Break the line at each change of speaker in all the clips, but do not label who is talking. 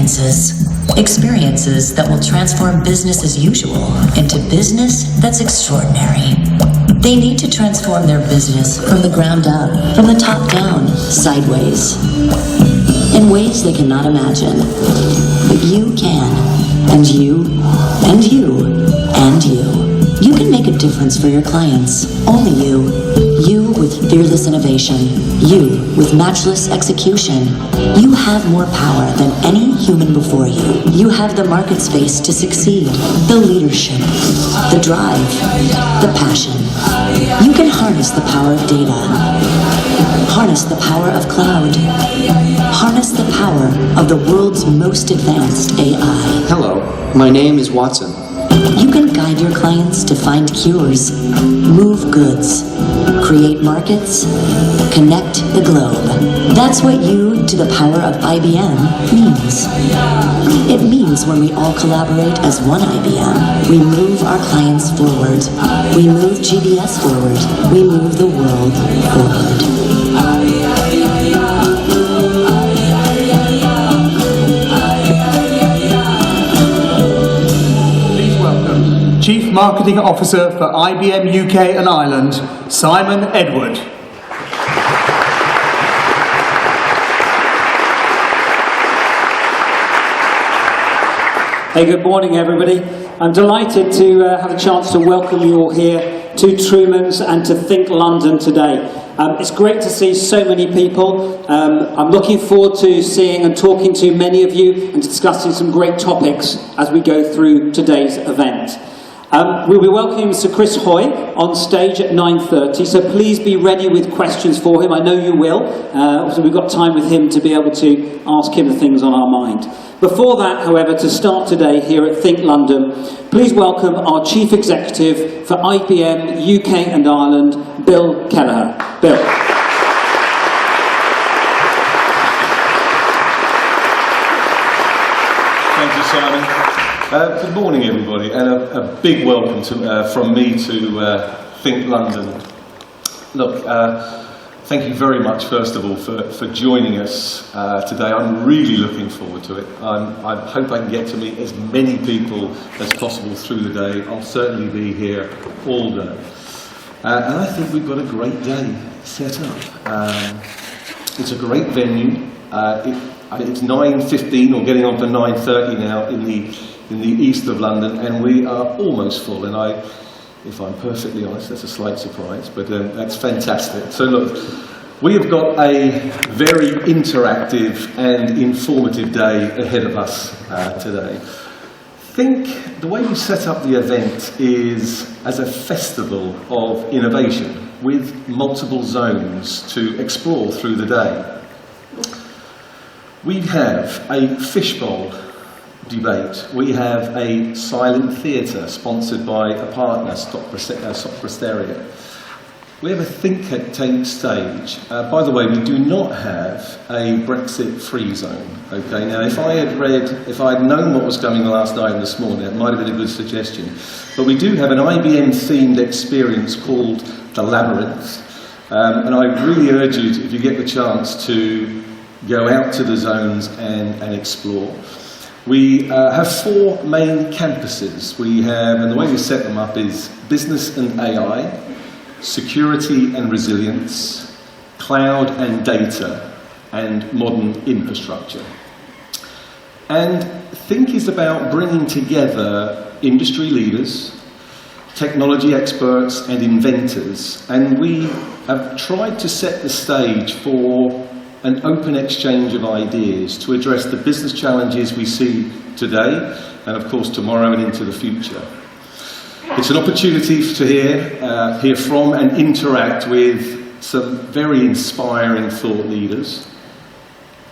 experiences. Experiences that will transform business as usual into business that's extraordinary. They need to transform their business from the ground up, from the top down, sideways, in ways they cannot imagine. But you can, and you, and you, and you. You can make a difference for your clients. Only you. You with fearless innovation. You with matchless execution. You have more power than any human before you. You have the market space to succeed, the leadership, the drive, the passion. You can harness the power of data. Harness the power of cloud. Harness the power of the world's most advanced AI.
Hello, my name is Watson.
You can guide your clients to find cures, move goods, create markets, connect the globe. That's what you to the power of IBM means. It means when we all collaborate as one IBM, we move our clients forward. We move GBS forward. We move the world forward.
Chief Marketing Officer for IBM UK and Ireland, Simon Edward.
Hey, good morning, everybody. I'm delighted to have a chance to welcome you all here to Truman's and to Think London today. It's great to see so many people. I'm looking forward to seeing and talking to many of you and discussing some great topics as we go through today's event. We'll be welcoming Sir Chris Hoy on stage at 9:30, so please be ready with questions for him. I know you will, so we've got time with him to be able to ask him the things on our mind. Before that, however, to start today here at Think London, please welcome our Chief Executive for IBM UK and Ireland, Bill Kelleher. Bill.
Thank you, Simon. Good morning, everybody, and a big welcome from me to Think London. Look, thank you very much, first of all, for joining us today. I'm really looking forward to it. I hope I can get to meet as many people as possible through the day. I'll certainly be here all day. And I think we've got a great day set up. It's a great venue. It's 9:15 or getting on for 9:30 now in the east of London, and we are almost full. And if I'm perfectly honest, that's a slight surprise, but that's fantastic. So look, we have got a very interactive and informative day ahead of us today. I think the way we set up the event is as a festival of innovation with multiple zones to explore through the day. We have a fishbowl debate. We have a silent theatre sponsored by a partner, Stop Hysteria. We have a think tank stage. By the way, we do not have a Brexit-free zone. Okay, now if I had known what was coming last night and this morning, it might have been a good suggestion. But we do have an IBM-themed experience called The Labyrinth. And I really urge you, if you get the chance, to go out to the zones and explore. We have four main campuses. We have, and the way we set them up is business and AI, security and resilience, cloud and data, and modern infrastructure. And Think is about bringing together industry leaders, technology experts and inventors, and we have tried to set the stage for an open exchange of ideas to address the business challenges we see today and of course tomorrow and into the future. It's an opportunity to hear from and interact with some very inspiring thought leaders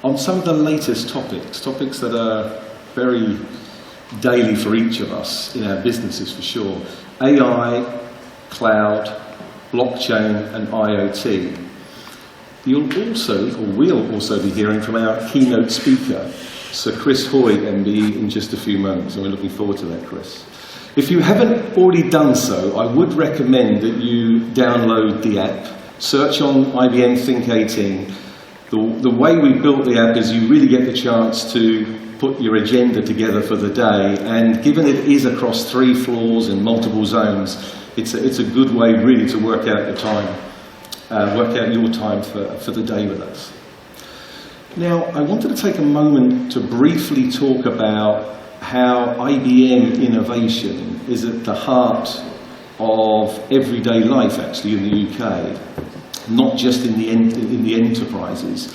on some of the latest topics that are very daily for each of us in our businesses for sure. AI, cloud, blockchain and IoT. We'll also be hearing from our keynote speaker, Sir Chris Hoy, MBE, in just a few moments, and we're looking forward to that, Chris. If you haven't already done so, I would recommend that you download the app, search on IBM Think 18. The way we built the app is you really get the chance to put your agenda together for the day, and given it is across 3 floors in multiple zones, it's a good way really to work out your time, for the day with us. Now, I wanted to take a moment to briefly talk about how IBM innovation is at the heart of everyday life actually in the UK, not just in the enterprises.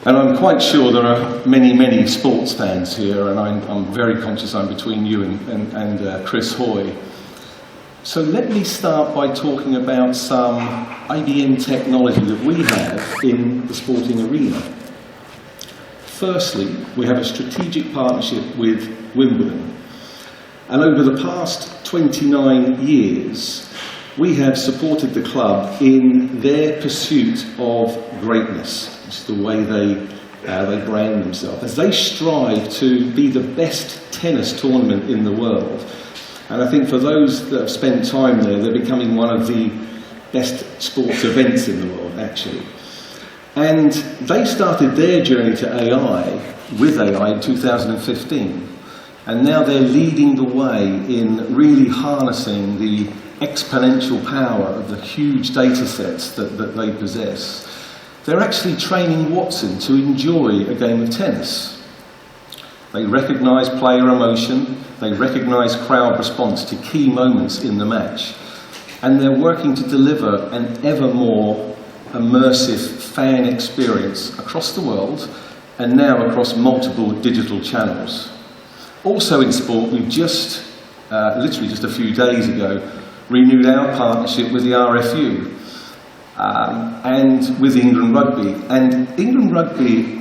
And I'm quite sure there are many, many sports fans here, and I'm very conscious I'm between you and Chris Hoy. So let me start by talking about some IBM technology that we have in the sporting arena. Firstly, we have a strategic partnership with Wimbledon. And over the past 29 years, we have supported the club in their pursuit of greatness. It's the way they brand themselves, as they strive to be the best tennis tournament in the world. And I think for those that have spent time there, they're becoming one of the best sports events in the world, actually. And they started their journey to AI, with AI in 2015. And now they're leading the way in really harnessing the exponential power of the huge data sets that they possess. They're actually training Watson to enjoy a game of tennis. They recognise player emotion, they recognise crowd response to key moments in the match, and they're working to deliver an ever more immersive fan experience across the world and now across multiple digital channels. Also in sport, we've just, literally just a few days ago, renewed our partnership with the RFU and with England Rugby. And England Rugby,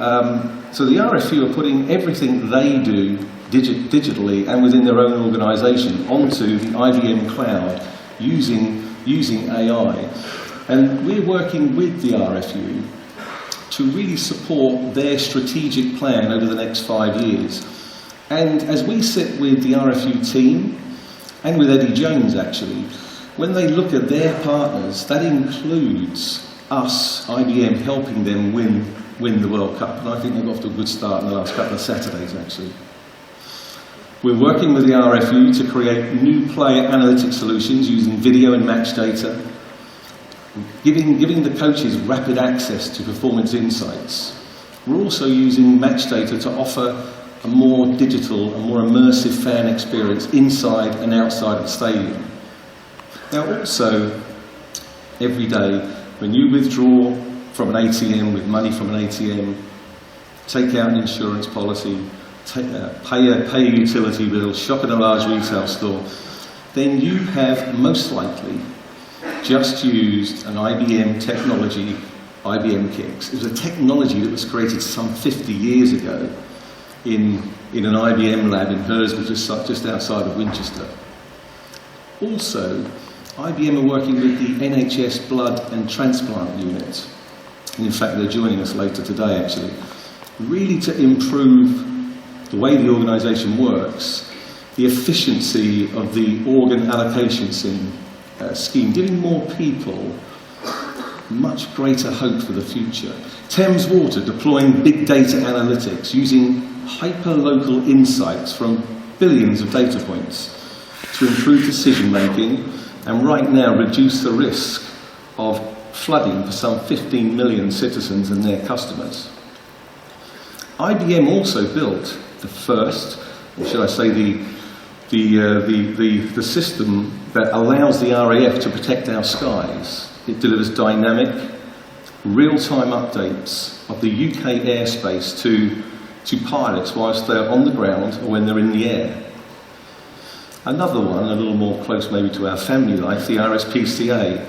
so the RFU are putting everything they do digitally and within their own organisation onto the IBM cloud using AI. And we're working with the RFU to really support their strategic plan over the next 5 years. And as we sit with the RFU team, and with Eddie Jones actually, when they look at their partners, that includes us, IBM, helping them win the World Cup. And I think they've got off to a good start in the last couple of Saturdays actually. We're working with the RFU to create new player analytic solutions using video and match data, giving the coaches rapid access to performance insights. We're also using match data to offer a more digital, a more immersive fan experience inside and outside of the stadium. Now also, every day, when you withdraw from an ATM with money from an ATM, take out an insurance policy, pay a utility bill, shop at a large retail store, then you have most likely just used an IBM technology, IBM Kicks. It was a technology that was created some 50 years ago in an IBM lab in Hurstville, just outside of Winchester. Also, IBM are working with the NHS Blood and Transplant Unit. And in fact, they're joining us later today, actually, really to improve the way the organisation works, the efficiency of the organ allocation scheme, giving more people much greater hope for the future. Thames Water deploying big data analytics using hyper-local insights from billions of data points to improve decision making and right now reduce the risk of flooding for some 15 million citizens and their customers. IBM also built the first, or should I say the system that allows the RAF to protect our skies. It delivers dynamic, real-time updates of the UK airspace to pilots whilst they're on the ground or when they're in the air. Another one, a little more close maybe to our family life, the RSPCA.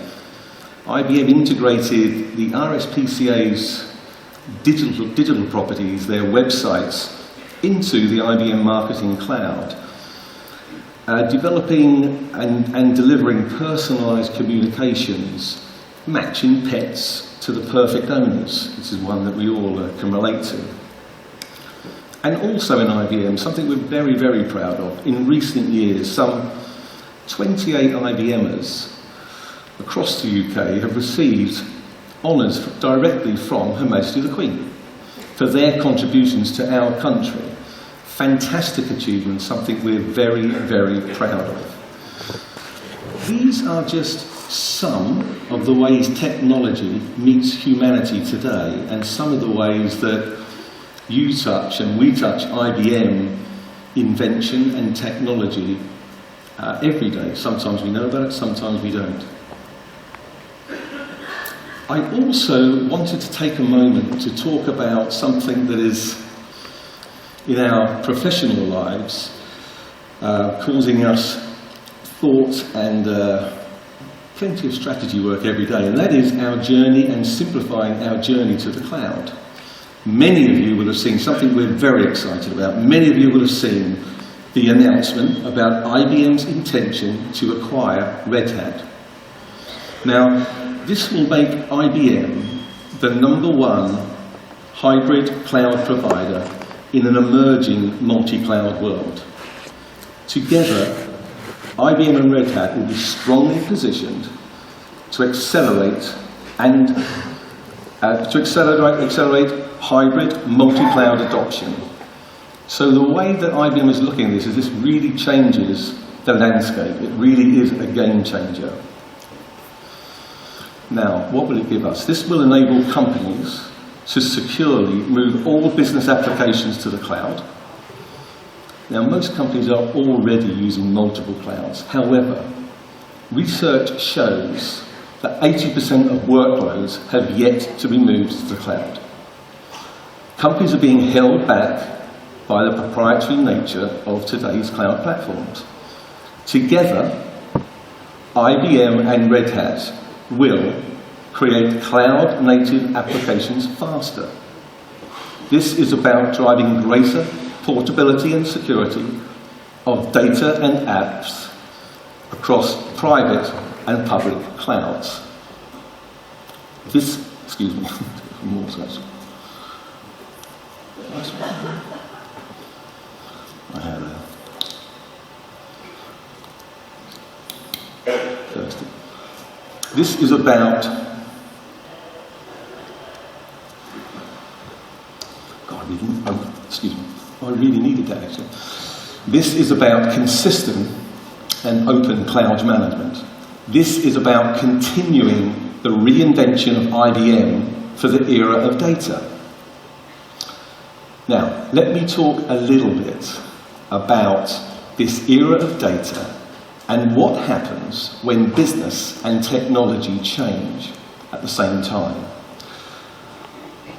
IBM integrated the RSPCA's digital properties, their websites, into the IBM Marketing Cloud, developing and delivering personalised communications, matching pets to the perfect owners. This is one that we all can relate to. And also in IBM, something we're very, very proud of, in recent years, some 28 IBMers across the UK have received honours directly from Her Majesty the Queen for their contributions to our country. fantastic achievement, something we're very, very proud of. These are just some of the ways technology meets humanity today, and some of the ways that you touch and we touch IBM invention and technology every day. Sometimes we know about it, sometimes we don't. I also wanted to take a moment to talk about something that is in our professional lives causing us thought and plenty of strategy work every day, and that is our journey and simplifying our journey to the cloud. Many of you will have seen something we're very excited about. Many of you will have seen the announcement about IBM's intention to acquire Red Hat. Now, this will make IBM the #1 hybrid cloud provider in an emerging multi-cloud world. Together, IBM and Red Hat will be strongly positioned to accelerate hybrid multi-cloud adoption. So the way that IBM is looking at this is this really changes the landscape. It really is a game changer. Now, what will it give us? This will enable companies to securely move all business applications to the cloud. Now, most companies are already using multiple clouds. However, research shows that 80% of workloads have yet to be moved to the cloud. Companies are being held back by the proprietary nature of today's cloud platforms. Together, IBM and Red Hat will create cloud-native applications faster. This is about driving greater portability and security of data and apps across private and public clouds. More slides. I have first. This is about I really needed that actually. This is about consistent and open cloud management. This is about continuing the reinvention of IBM for the era of data. Now, let me talk a little bit about this era of data and what happens when business and technology change at the same time.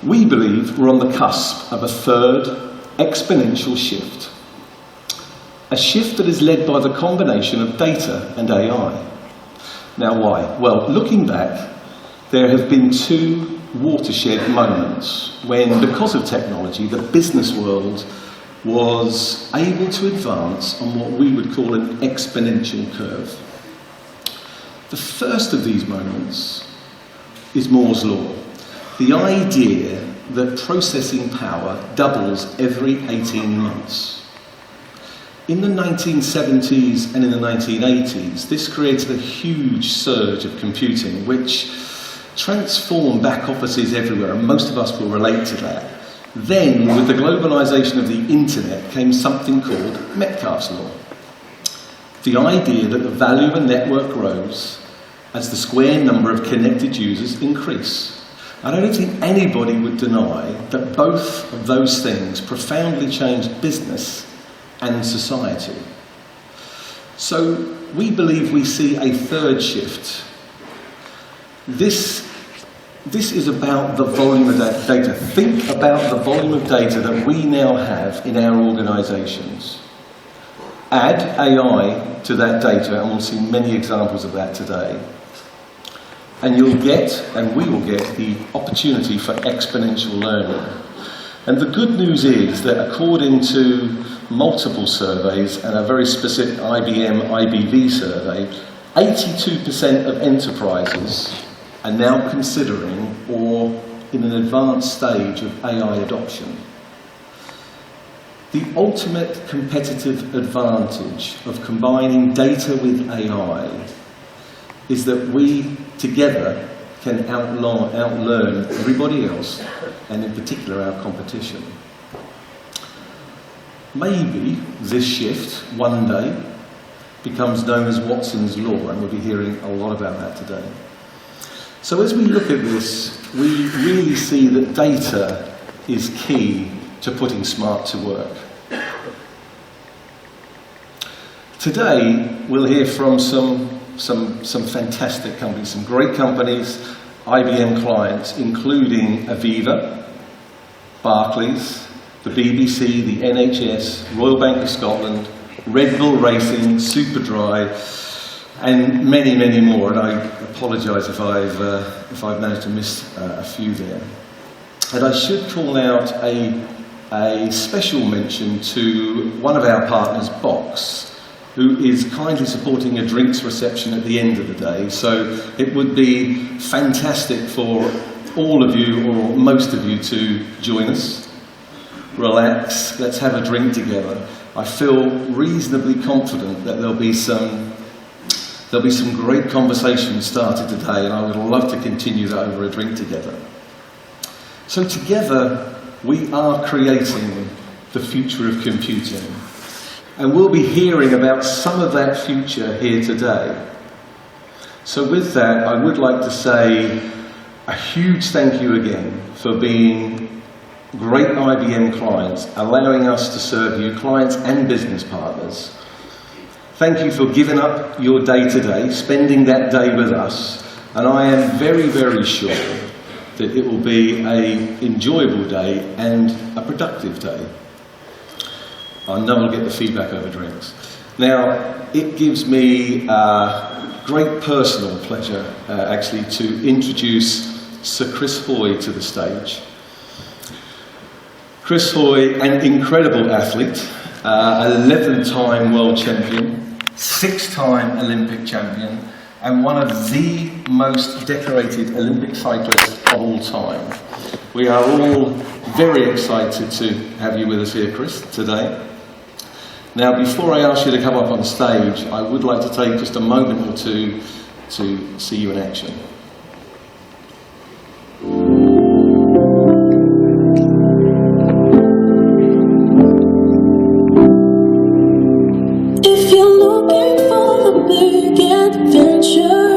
We believe we're on the cusp of a third exponential shift. A shift that is led by the combination of data and AI. Now why? Well, looking back, there have been two watershed moments when, because of technology, the business world was able to advance on what we would call an exponential curve. The first of these moments is Moore's Law. The idea that processing power doubles every 18 months. In the 1970s and in the 1980s, this created a huge surge of computing, which transformed back offices everywhere, and most of us will relate to that. Then, with the globalization of the internet, came something called Metcalfe's Law. The idea that the value of a network grows as the square number of connected users increase. I don't think anybody would deny that both of those things profoundly changed business and society. So we believe we see a third shift. This is about the volume of data. Think about the volume of data that we now have in our organisations. Add AI to that data, and we'll see many examples of that today. And you'll get, and we will get, the opportunity for exponential learning. And the good news is that according to multiple surveys and a very specific IBM IBV survey, 82% of enterprises are now considering or in an advanced stage of AI adoption. The ultimate competitive advantage of combining data with AI is that we together can outlearn everybody else, and in particular our competition. maybe this shift one day becomes known as Watson's Law, and we'll be hearing a lot about that today. So as we look at this, we really see that data is key to putting smart to work. Today, we'll hear from some fantastic companies, some great companies, IBM clients, including Aviva, Barclays, the BBC, the NHS, Royal Bank of Scotland, Red Bull Racing, Superdry, and many, many more. And I apologise if I've managed to miss a few there. And I should call out a special mention to one of our partners, Box, who is kindly supporting a drinks reception at the end of the day. So it would be fantastic for all of you, or most of you, to join us. Relax, let's have a drink together. I feel reasonably confident that there'll be some great conversations started today, and I would love to continue that over a drink together. So together, we are creating the future of computing. And we'll be hearing about some of that future here today. So with that, I would like to say a huge thank you again for being great IBM clients, allowing us to serve you, clients and business partners. Thank you for giving up your day today, spending that day with us, and I am very, very sure that it will be an enjoyable day and a productive day. I know I'll get the feedback over drinks. Now, it gives me great personal pleasure, actually, to introduce Sir Chris Hoy to the stage. Chris Hoy, an incredible athlete, 11-time world champion, 6-time Olympic champion, and one of the most decorated Olympic cyclists of all time. We are all very excited to have you with us here, Chris, today. Now, before I ask you to come up on stage, I would like to take just a moment or two to see you in action.
If you're looking for the big adventure,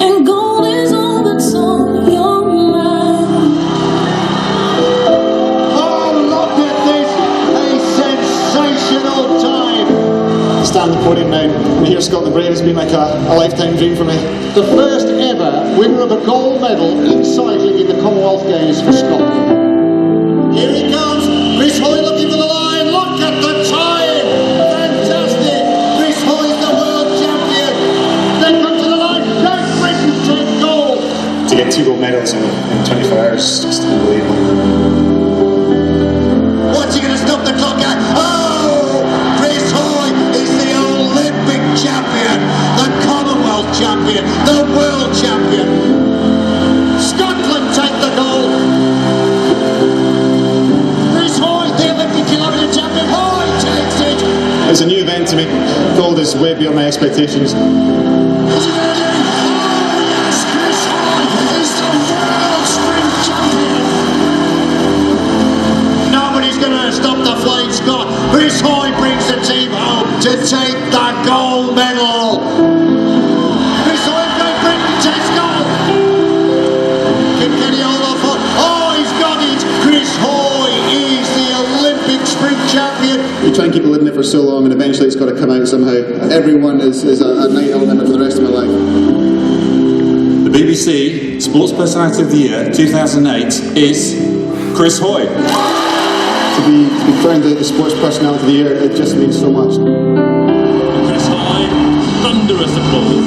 and gold is all that's on your mind.
Oh, look at this! A sensational time! Stand on the podium now and hear Scotland Brave has been like a lifetime dream for me. The first ever winner of a gold medal in cycling in the Commonwealth Games for Scotland. Here he comes, Chris Hoy looking for the line. Look at the time! Fantastic! Chris Hoy's the world champion. They come to the line. Great Britain take gold. To get 2 gold medals in 24 hours is just unbelievable. What's he going to stop the clock at? Oh! Chris Hoy is the Olympic champion, the Commonwealth champion, the world champion. Scotland take the gold. Chris Hoy, the Olympic kilometre champion. Hoy takes it. It's a new event to me. Gold is way beyond my expectations. Nobody's going to stop the Flying Scot. Chris Hoy brings the team home to take the gold medal. Chris Hoy, Great Britain takes gold. Can he hold off? Oh, he's got it. Chris Hoy is the Olympic sprint champion. You try and keep it living it for so long, and eventually it's got to come out somehow. Everyone is a night I'll remember for the rest of my life.
The BBC Sports Personality of the Year 2008 is Chris Hoy.
To be crowned the Sports Personality of the Year, it just means so much.
Chris Hoy, thunderous applause.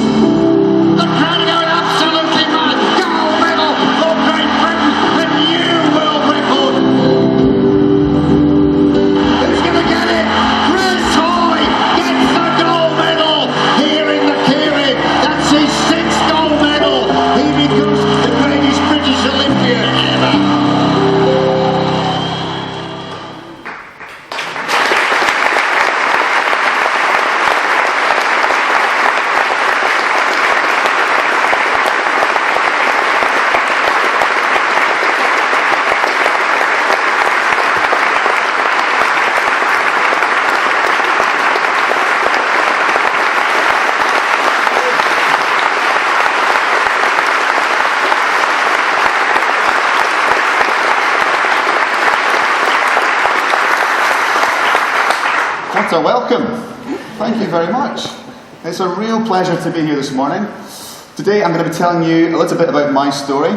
The crowd are going absolutely mad. Gold medal for Great Britain, a new world record. Who's going to get it? Chris Hoy gets the gold medal here in the Keurig. That's his 6th gold medal. He becomes the greatest British Olympian ever.
What a welcome. Thank you very much. It's a real pleasure to be here this morning. Today I'm going to be telling you a little bit about my story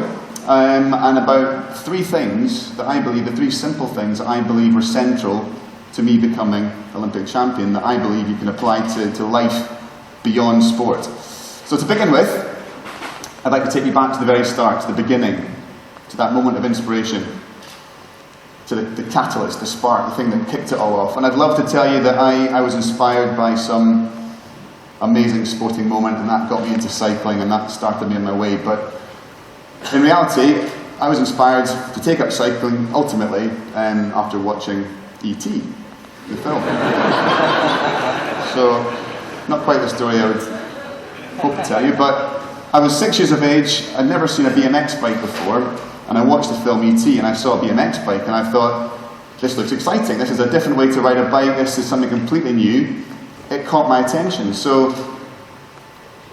and about three things that I believe, the three simple things that I believe were central to me becoming Olympic champion, that I believe you can apply to life beyond sport. So to begin with, I'd like to take you back to the very start, to the beginning, to that moment of inspiration, to the catalyst, the spark, the thing that kicked it all off. And I'd love to tell you that I was inspired by some amazing sporting moment, and that got me into cycling, and that started me on my way. But in reality, I was inspired to take up cycling, ultimately, after watching E.T., the film. So, not quite the story I would hope to tell you, but I was 6 years of age. I'd never seen a BMX bike before, and I watched the film E.T. and I saw a BMX bike, and I thought, this looks exciting. This is a different way to ride a bike. This is something completely new. It caught my attention. So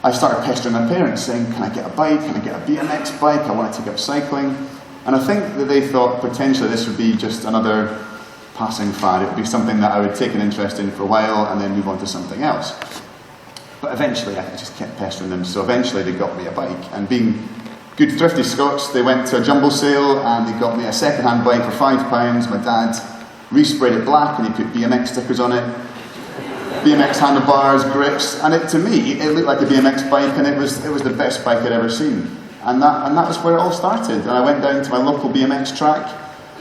I started pestering my parents, saying, can I get a bike? Can I get a BMX bike? I want to take up cycling. And I think that they thought potentially this would be just another passing fad. It would be something that I would take an interest in for a while and then move on to something else. But eventually I just kept pestering them, so eventually they got me a bike. And being good thrifty Scots, they went to a jumble sale and they got me a second-hand bike for £5. My dad resprayed it black and he put BMX stickers on it. BMX handlebars, grips, and to me, it looked like a BMX bike, and it was the best bike I'd ever seen. And that was where it all started. And I went down to my local BMX track,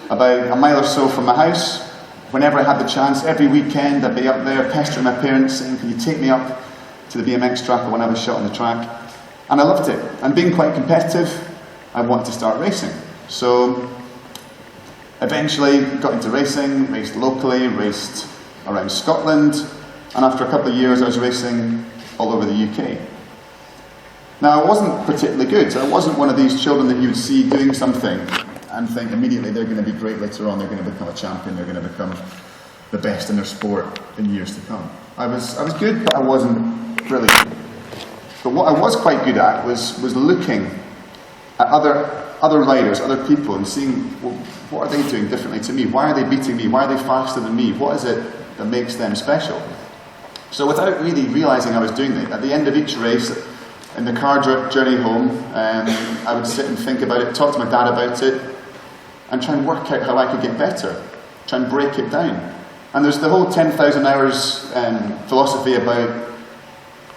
about a mile or so from my house. Whenever I had the chance, every weekend, I'd be up there pestering my parents, saying, can you take me up to the BMX track when I was shot on the track? And I loved it. And being quite competitive, I wanted to start racing. So eventually got into racing, raced locally, raced around Scotland, and after a couple of years I was racing all over the UK. Now I wasn't particularly good. I wasn't one of these children that you would see doing something and think immediately they're going to be great later on, they're going to become a champion, they're going to become the best in their sport in years to come. I was good, but I wasn't brilliant. But what I was quite good at was looking at other riders, other people, and seeing, well, what are they doing differently to me? Why are they beating me? Why are they faster than me? What is it that makes them special? So without really realising I was doing that, at the end of each race, in the car journey home, I would sit and think about it, talk to my dad about it, and try and work out how I could get better, try and break it down. And there's the whole 10,000 hours philosophy about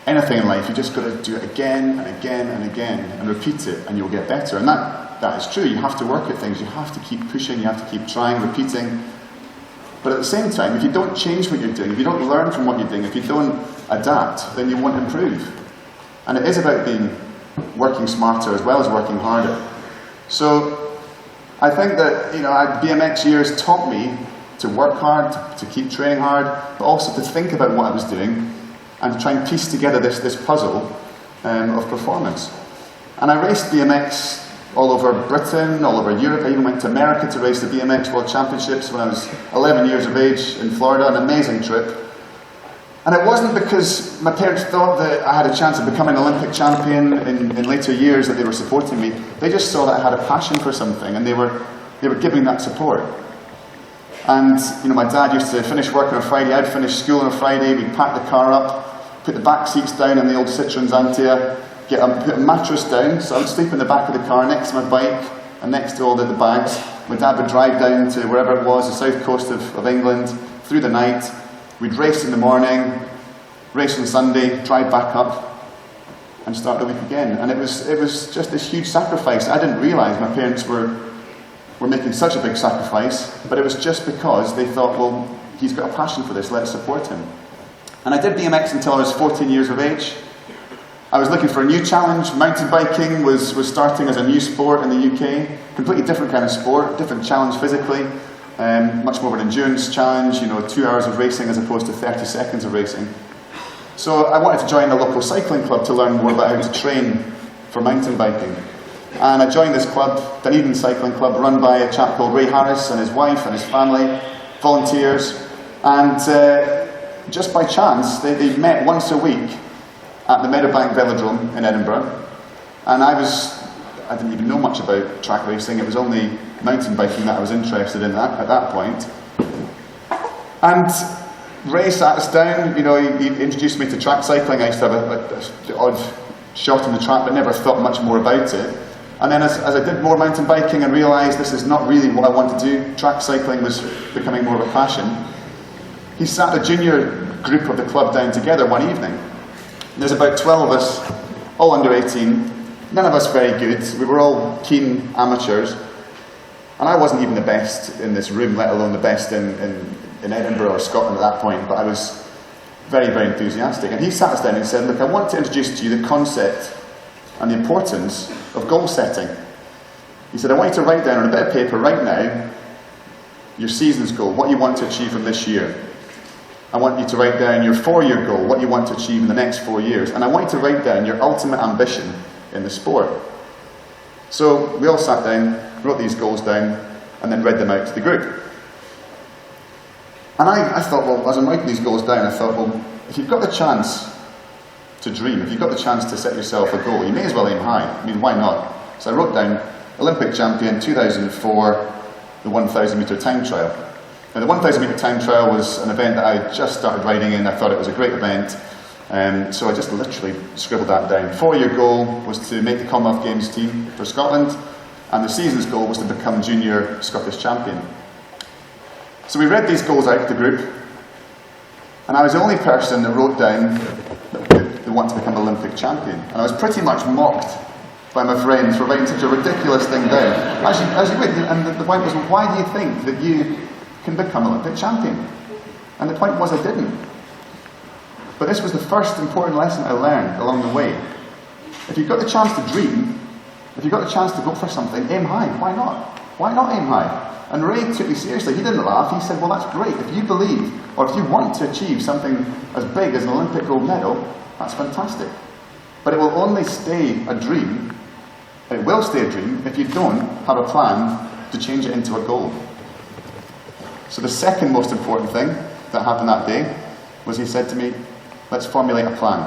anything in life. You just got to do it again and again and again and repeat it and you'll get better. And that is true. You have to work at things. You have to keep pushing. You have to keep trying, repeating. But at the same time, if you don't change what you're doing, if you don't learn from what you're doing, if you don't adapt, then you won't improve. And it is about working smarter as well as working harder. So I think that BMX years taught me to work hard, to keep training hard, but also to think about what I was doing and to try and piece together this puzzle of performance. And I raced BMX all over Britain, all over Europe. I even went to America to race the BMX World Championships when I was 11 years of age in Florida, an amazing trip. And it wasn't because my parents thought that I had a chance of becoming an Olympic champion in later years that they were supporting me. They just saw that I had a passion for something and they were giving that support. And my dad used to finish work on a Friday, I'd finish school on a Friday, we'd pack the car up, put the back seats down in the old Citroen Xantia, put a mattress down, so I would sleep in the back of the car next to my bike and next to all the bags. My dad would drive down to wherever it was, the south coast of England, through the night. We'd race in the morning, race on Sunday, drive back up and start the week again. And it was just this huge sacrifice. I didn't realise my parents were making such a big sacrifice, but it was just because they thought, well, he's got a passion for this, let's support him. And I did BMX until I was 14 years of age. I was looking for a new challenge. Mountain biking was starting as a new sport in the UK. Completely different kind of sport, different challenge physically. Much more of an endurance challenge, 2 hours of racing as opposed to 30 seconds of racing. So I wanted to join a local cycling club to learn more about how to train for mountain biking. And I joined this club, Dunedin Cycling Club, run by a chap called Ray Harris and his wife and his family, volunteers. And just by chance, they met once a week at the Meadowbank Velodrome in Edinburgh. And I didn't even know much about track racing. It was only mountain biking that I was interested in at that point. And Ray sat us down, you know, he introduced me to track cycling. I used to have the odd shot on the track, but never thought much more about it. And then as I did more mountain biking and realised this is not really what I want to do, track cycling was becoming more of a passion, he sat the junior group of the club down together one evening. And there's about 12 of us, all under 18, none of us very good, we were all keen amateurs, and I wasn't even the best in this room, let alone the best in Edinburgh or Scotland at that point, but I was very, very enthusiastic. And he sat us down and said, look, I want to introduce to you the concept and the importance of goal setting. He said, I want you to write down on a bit of paper right now your season's goal, what you want to achieve from this year. I want you to write down your 4-year goal, what you want to achieve in the next 4 years. And I want you to write down your ultimate ambition in the sport. So we all sat down, wrote these goals down, and then read them out to the group. And I thought, well, as I'm writing these goals down, I thought, well, if you've got the chance to dream, if you've got the chance to set yourself a goal, you may as well aim high. I mean, why not? So I wrote down Olympic champion 2004, the 1,000 metre time trial. Now, the 1,000 metre time trial was an event that I just started riding in. I thought it was a great event. So I just literally scribbled that down. 4-year goal was to make the Commonwealth Games team for Scotland, and the season's goal was to become junior Scottish champion. So we read these goals out to the group, and I was the only person that wrote down that they want to become Olympic champion. And I was pretty much mocked by my friends for writing such a ridiculous thing down. As you would, and the point was, well, why do you think that you can become Olympic champion? And the point was, I didn't. But this was the first important lesson I learned along the way. If you've got the chance to dream, if you've got the chance to go for something, aim high. Why not? Why not aim high? And Ray took me seriously. He didn't laugh. He said, well, that's great. If you believe, or if you want to achieve something as big as an Olympic gold medal, that's fantastic. But it will only stay a dream, it will stay a dream, if you don't have a plan to change it into a goal. So the second most important thing that happened that day was he said to me, let's formulate a plan.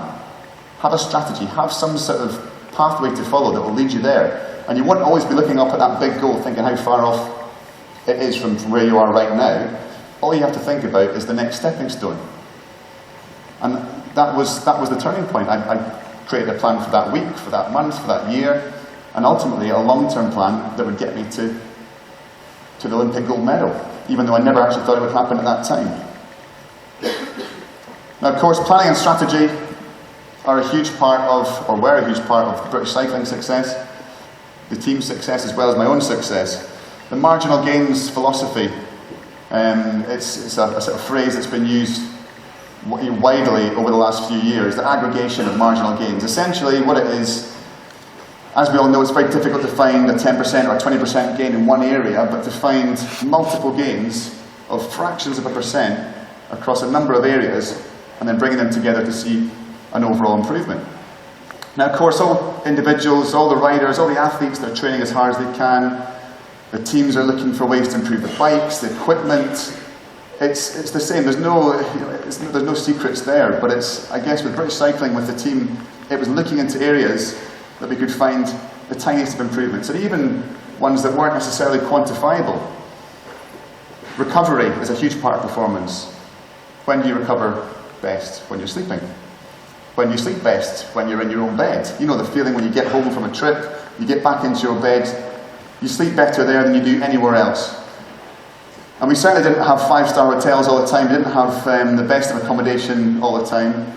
Have a strategy. Have some sort of pathway to follow that will lead you there. And you won't always be looking up at that big goal thinking how far off it is from where you are right now. All you have to think about is the next stepping stone. And that was the turning point. I created a plan for that week, for that month, for that year, and ultimately a long-term plan that would get me to the Olympic gold medal, even though I never actually thought it would happen at that time. Now, of course, planning and strategy are a huge part of, or were a huge part of British cycling success, the team's success as well as my own success. The marginal gains philosophy, it's a sort of phrase that's been used widely over the last few years, the aggregation of marginal gains. Essentially what it is, as we all know, it's very difficult to find a 10% or a 20% gain in one area, but to find multiple gains of fractions of a percent across a number of areas and then bringing them together to see an overall improvement. Now, of course, all individuals, all the riders, all the athletes, they're training as hard as they can. The teams are looking for ways to improve the bikes, the equipment. It's the same. There's no secrets there. But it's, I guess, with British Cycling, with the team, it was looking into areas that we could find the tiniest of improvements, and even ones that weren't necessarily quantifiable. Recovery is a huge part of performance. When do you recover best? When you're sleeping. When you sleep best? When you're in your own bed. You know the feeling when you get home from a trip, you get back into your bed, you sleep better there than you do anywhere else. And we certainly didn't have 5-star hotels all the time. We didn't have the best of accommodation all the time.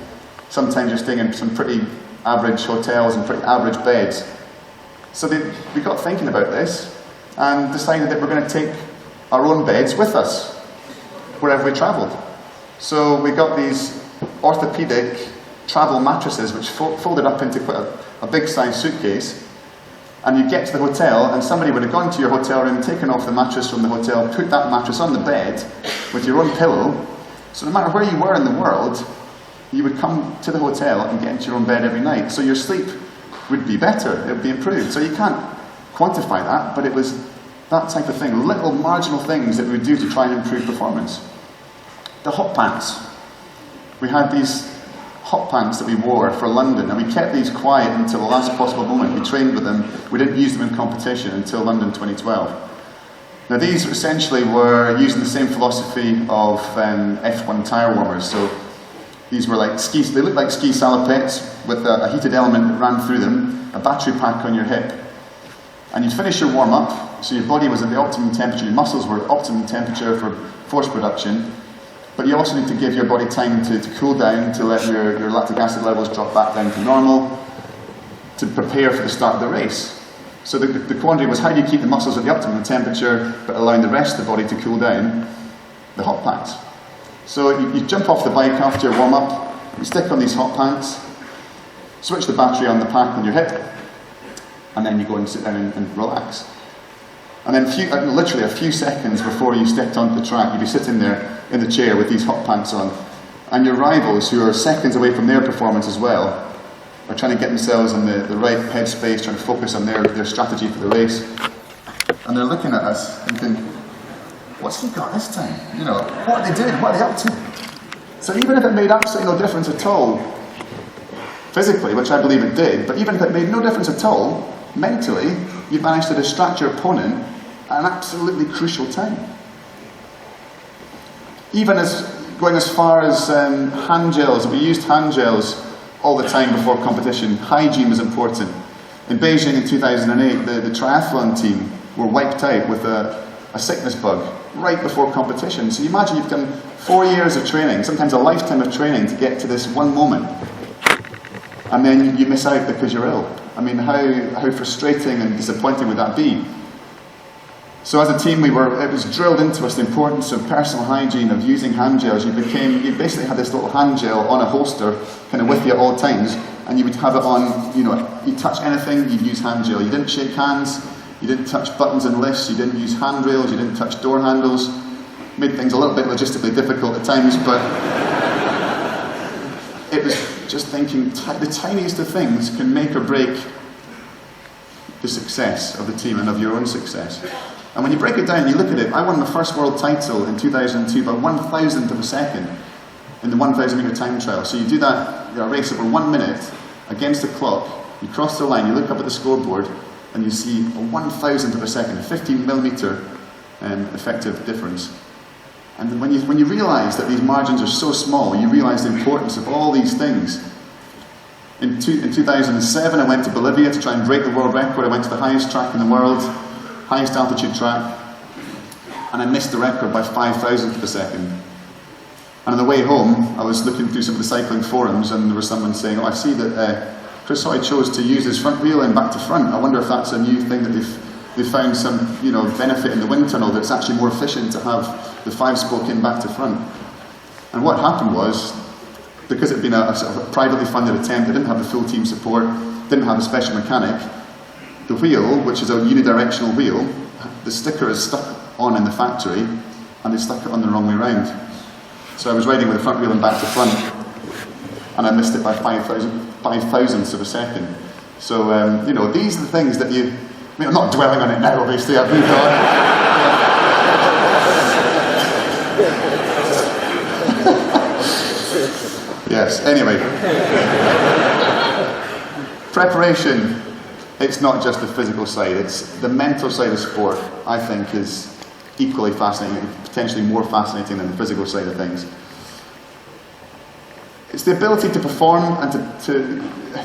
Sometimes you're staying in some pretty average hotels and pretty average beds. So we got thinking about this and decided that we're going to take our own beds with us wherever we travelled. So we got these orthopaedic travel mattresses which folded up into quite a big size suitcase. And you get to the hotel, and somebody would have gone to your hotel room, taken off the mattress from the hotel, put that mattress on the bed with your own pillow. So no matter where you were in the world, you would come to the hotel and get into your own bed every night. So your sleep would be better, it would be improved. So you can't quantify that, but it was that type of thing, little marginal things that we would do to try and improve performance. The hot pants. We had these hot pants that we wore for London, and we kept these quiet until the last possible moment. We trained with them. We didn't use them in competition until London 2012. Now these essentially were using the same philosophy of F1 tyre warmers. So these were like skis, they looked like ski salopettes with a heated element that ran through them, a battery pack on your hip. And you'd finish your warm-up, so your body was at the optimum temperature, your muscles were at optimum temperature for force production, but you also need to give your body time to cool down, to let your lactic acid levels drop back down to normal, to prepare for the start of the race. So the quandary was, how do you keep the muscles at the optimum temperature, but allowing the rest of the body to cool down? The hot pants. So you jump off the bike after your warm-up, you stick on these hot pants, switch the battery on the pack on your hip, and then you go and sit down and relax. And then literally a few seconds before you stepped onto the track, you'd be sitting there in the chair with these hot pants on, and your rivals, who are seconds away from their performance as well, are trying to get themselves in the right headspace, trying to focus on their strategy for the race. And they're looking at us thinking, what's he got this time? You know, what are they doing? What are they up to? So even if it made absolutely no difference at all, physically, which I believe it did, but even if it made no difference at all, mentally, you managed to distract your opponent at an absolutely crucial time. Even going as far as hand gels, we used hand gels all the time before competition. Hygiene was important. In Beijing in 2008, the triathlon team were wiped out with a sickness bug right before competition. So you imagine you've done 4 years of training, sometimes a lifetime of training to get to this one moment, and then you miss out because you're ill. I mean, how frustrating and disappointing would that be? So as a team, it was drilled into us the importance of personal hygiene, of using hand gels. You basically had this little hand gel on a holster, kind of with you at all times, and you would have it on, you know, you touch anything, you'd use hand gel. You didn't shake hands, you didn't touch buttons and lifts, you didn't use handrails, you didn't touch door handles. Made things a little bit logistically difficult at times, but it was just thinking the tiniest of things can make or break the success of the team and of your own success. And when you break it down and you look at it, I won my first world title in 2002 by 1,000th of a second in the 1,000 metre time trial. So you do that, you know, a race over 1 minute against the clock, you cross the line, you look up at the scoreboard, and you see a 1,000th of a second, a 15 millimetre effective difference. And when you realise that these margins are so small, you realise the importance of all these things. In 2007, I went to Bolivia to try and break the world record. I went to the highest track in the world, highest altitude track, and I missed the record by 5,000th of a second. And on the way home, I was looking through some of the cycling forums, and there was someone saying, "Oh, I see that Chris Hoy chose to use his front wheel and back to front. I wonder if that's a new thing that they've found some, you know, benefit in the wind tunnel, that it's actually more efficient to have the 5-spoke in back to front." And what happened was, because it had been a sort of a privately funded attempt, they didn't have the full team support, didn't have a special mechanic, the wheel, which is a unidirectional wheel, the sticker is stuck on in the factory, and they stuck it on the wrong way round. So I was riding with the front wheel and back to front, and I missed it by 5,000ths of a second. So, you know, these are the things that you... I mean, I'm not dwelling on it now, obviously, I've moved on. Yes, anyway. Preparation, it's not just the physical side, it's the mental side of sport, I think, is equally fascinating, potentially more fascinating than the physical side of things. It's the ability to perform and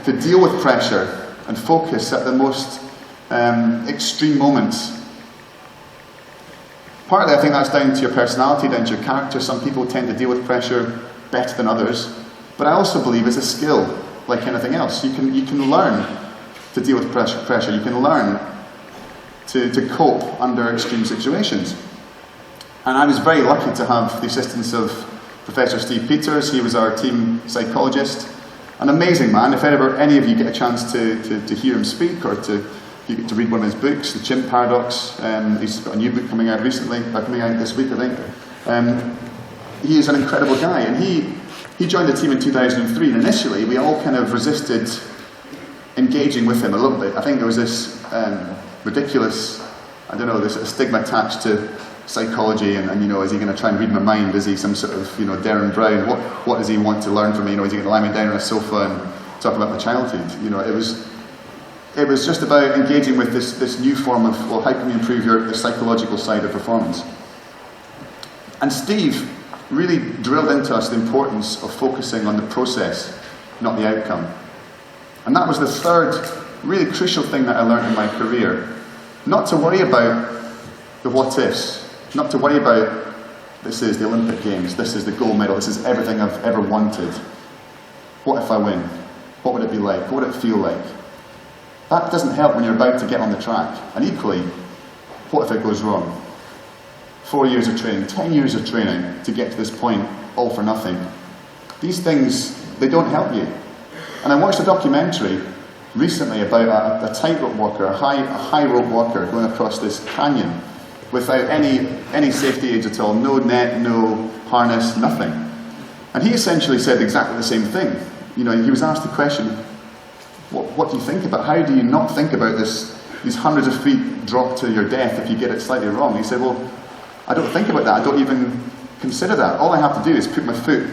to deal with pressure and focus at the most extreme moments. Partly, I think that's down to your personality, down to your character. Some people tend to deal with pressure better than others, but I also believe it's a skill, like anything else. You can learn to deal with pressure. You can learn to cope under extreme situations. And I was very lucky to have the assistance of Professor Steve Peters. He was our team psychologist. An amazing man. If ever any of you get a chance to hear him speak, or to read one of his books, The Chimp Paradox, he's got a new book coming out recently, coming out this week, I think. He is an incredible guy, and he joined the team in 2003, and initially we all kind of resisted engaging with him a little bit. I think there was this ridiculous, I don't know, this stigma attached to psychology, and you know, is he going to try and read my mind? Is he some sort of, you know, Derren Brown? What does he want to learn from me? You know, is he going to lie me down on a sofa and talk about my childhood? You know, it was it was just about engaging with this new form of, well, how can we improve the psychological side of performance? And Steve really drilled into us the importance of focusing on the process, not the outcome. And that was the third really crucial thing that I learned in my career. Not to worry about the what-ifs, not to worry about, this is the Olympic Games, this is the gold medal, this is everything I've ever wanted. What if I win? What would it be like? What would it feel like? That doesn't help when you're about to get on the track. And equally, what if it goes wrong? 4 years of training, 10 years of training to get to this point, all for nothing. These things, they don't help you. And I watched a documentary recently about a tightrope walker, a high rope walker going across this canyon without any safety aids at all, no net, no harness, nothing. And he essentially said exactly the same thing. You know, he was asked the question, what do you think about, how do you not think about these hundreds of feet drop to your death if you get it slightly wrong? He said, well, I don't think about that, I don't even consider that. All I have to do is put my foot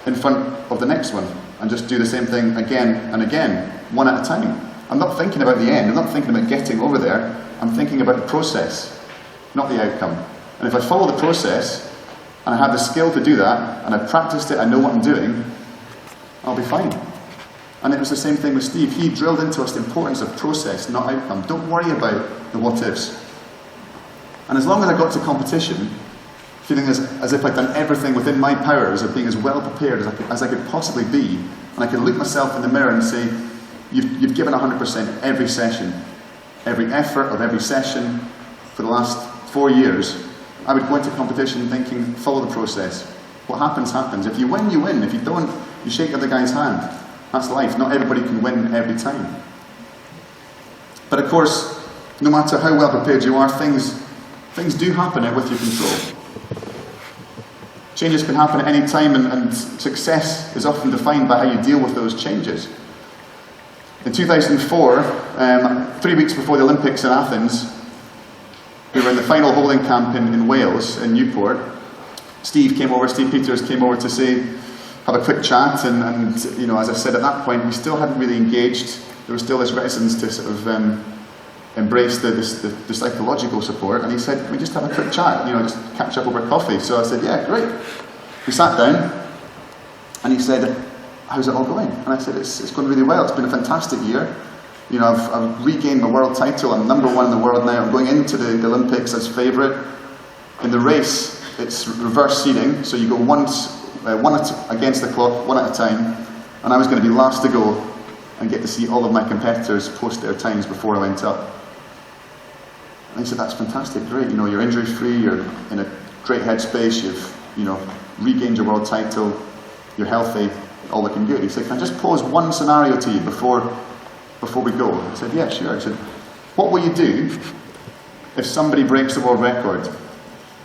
in front of the next one and just do the same thing again and again, one at a time. I'm not thinking about the end, I'm not thinking about getting over there, I'm thinking about the process, not the outcome. And if I follow the process, and I have the skill to do that, and I've practiced it, I know what I'm doing, I'll be fine. And it was the same thing with Steve. He drilled into us the importance of process, not outcome. Don't worry about the what-ifs. And as long as I got to competition, feeling as if I'd done everything within my powers of being as well prepared as I could possibly be, and I could look myself in the mirror and say, you've given 100% every session, every effort of every session for the last 4 years, I would go into competition thinking, follow the process. What happens, happens. If you win, you win. If you don't, you shake the other guy's hand. That's life. Not everybody can win every time. But of course, no matter how well prepared you are, things do happen out with your control. Changes can happen at any time, and success is often defined by how you deal with those changes. In 2004, 3 weeks before the Olympics in Athens, we were in the final holding camp in Wales, in Newport. Steve Peters came over to have a quick chat, and you know, as I said, at that point, we still hadn't really engaged. There was still this reticence to sort of embrace the psychological support, and he said, can we just have a quick chat, you know, just catch up over coffee? So I said, yeah, great. We sat down, and he said, how's it all going? And I said, it's going really well, it's been a fantastic year. You know, I've regained my world title, I'm #1 in the world now, I'm going into the Olympics as favourite. In the race, it's reverse seeding, so you go one against the clock, one at a time, and I was going to be last to go and get to see all of my competitors post their times before I went up. And he said, that's fantastic, great, you know, you're injury free, you're in a great headspace, you've, you know, regained your world title, you're healthy, all looking good. He said, can I just pose one scenario to you before we go? I said, yeah, sure. I said, what will you do if somebody breaks the world record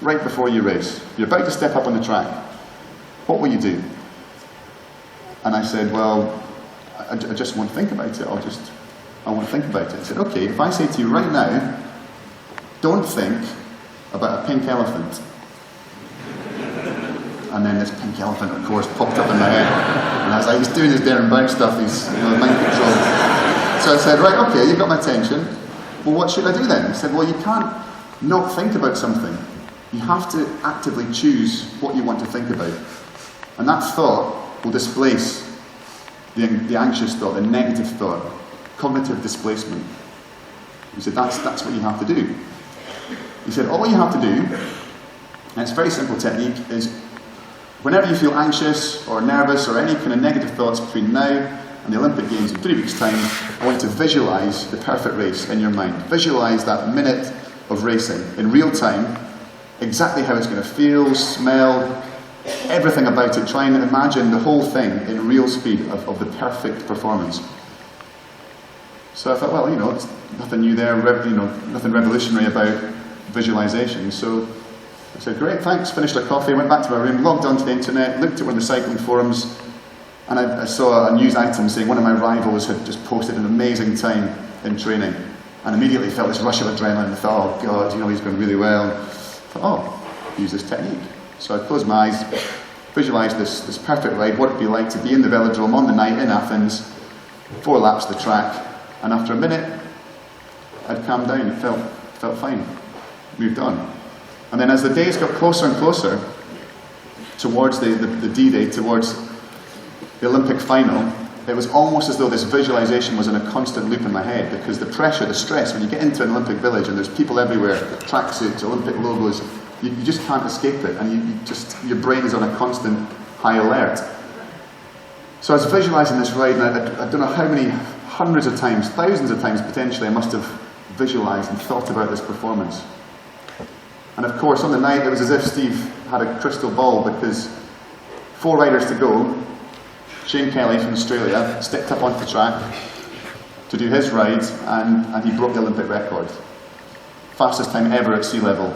right before you race? You're about to step up on the track. What will you do? And I said, well, I just want to think about it. I want to think about it. He said, okay, if I say to you right now, don't think about a pink elephant. And then this pink elephant, of course, popped up in my head. And I was like, he's doing his Darren Brown stuff, he's, you know, mind control. So I said, right, okay, you've got my attention. Well, what should I do then? He said, well, you can't not think about something. You have to actively choose what you want to think about. And that thought will displace the anxious thought, the negative thought, cognitive displacement. He said, that's what you have to do. He said, all you have to do, and it's a very simple technique, is whenever you feel anxious or nervous or any kind of negative thoughts between now and the Olympic Games in 3 weeks' time, I want you to visualise the perfect race in your mind. Visualise that minute of racing in real time, exactly how it's going to feel, smell, everything about it. Try and imagine the whole thing in real speed of the perfect performance. So I thought, well, you know, it's nothing new there, you know, nothing revolutionary about visualisation. So I said, great, thanks, finished our coffee, went back to my room, logged onto the internet, looked at one of the cycling forums, and I saw a news item saying one of my rivals had just posted an amazing time in training, and immediately felt this rush of adrenaline. I thought, oh God, you know, he's going really well. I thought, oh, use this technique. So I closed my eyes, visualised this perfect ride, what it'd be like to be in the velodrome on the night in Athens, 4 laps of the track, And after a minute, I'd calmed down, it felt fine, moved on. And then as the days got closer and closer towards the D-Day, towards the Olympic final, it was almost as though this visualization was in a constant loop in my head, because the pressure, the stress, when you get into an Olympic village and there's people everywhere, tracksuits, Olympic logos, you just can't escape it, and your brain is on a constant high alert. So I was visualizing this ride, and I don't know how many hundreds of times, thousands of times potentially, I must have visualized and thought about this performance. And of course, on the night, it was as if Steve had a crystal ball, because 4 riders to go, Shane Kelly from Australia stepped up onto the track to do his ride, and he broke the Olympic record. Fastest time ever at sea level.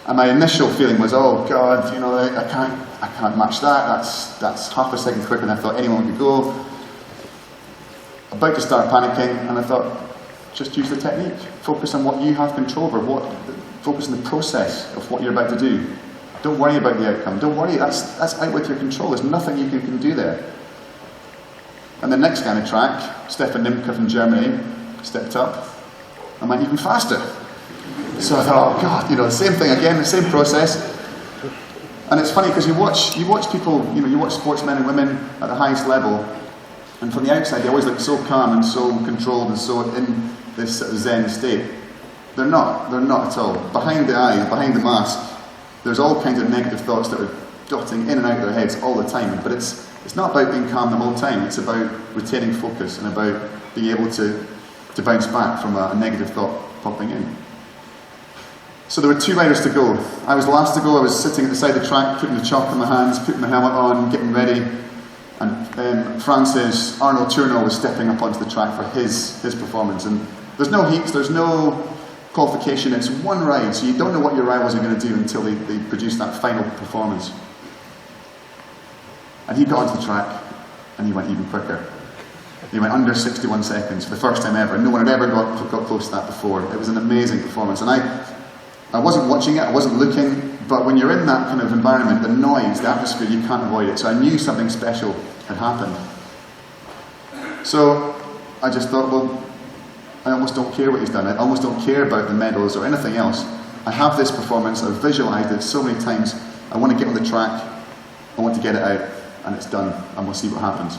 And my initial feeling was, oh God, you know, I can't match that. That's half a second quicker than I thought anyone could go. About to start panicking, and I thought, just use the technique. Focus on what you have control over. Focus on the process of what you're about to do. Don't worry about the outcome. Don't worry, that's out with your control. There's nothing you can do there. And the next guy on the track, Stefan Nimke from Germany, stepped up and went even faster. So I thought, oh God, you know, the same thing again, the same process. And it's funny because you watch people, you know, you watch sportsmen and women at the highest level, and from the outside they always look so calm and so controlled and so in this Zen state. They're not at all. Behind the eyes, behind the mask, there's all kinds of negative thoughts that are dotting in and out of their heads all the time. But it's not about being calm the whole time. It's about retaining focus and about being able to bounce back from a negative thought popping in. So there were 2 riders to go. I was the last to go. I was sitting at the side of the track, putting the chalk in my hands, putting my helmet on, getting ready. And France's Arnaud Tourneur was stepping up onto the track for his performance. And there's no heats, there's no qualification, it's one ride, so you don't know what your rivals are going to do until they produce that final performance. And he got onto the track, and he went even quicker. He went under 61 seconds for the first time ever. No one had ever got close to that before. It was an amazing performance. And I wasn't watching it, I wasn't looking, but when you're in that kind of environment, the noise, the atmosphere, you can't avoid it. So I knew something special had happened. So I just thought, well, I almost don't care what he's done. I almost don't care about the medals or anything else. I have this performance, I've visualized it so many times. I want to get on the track, I want to get it out, and it's done, and we'll see what happens.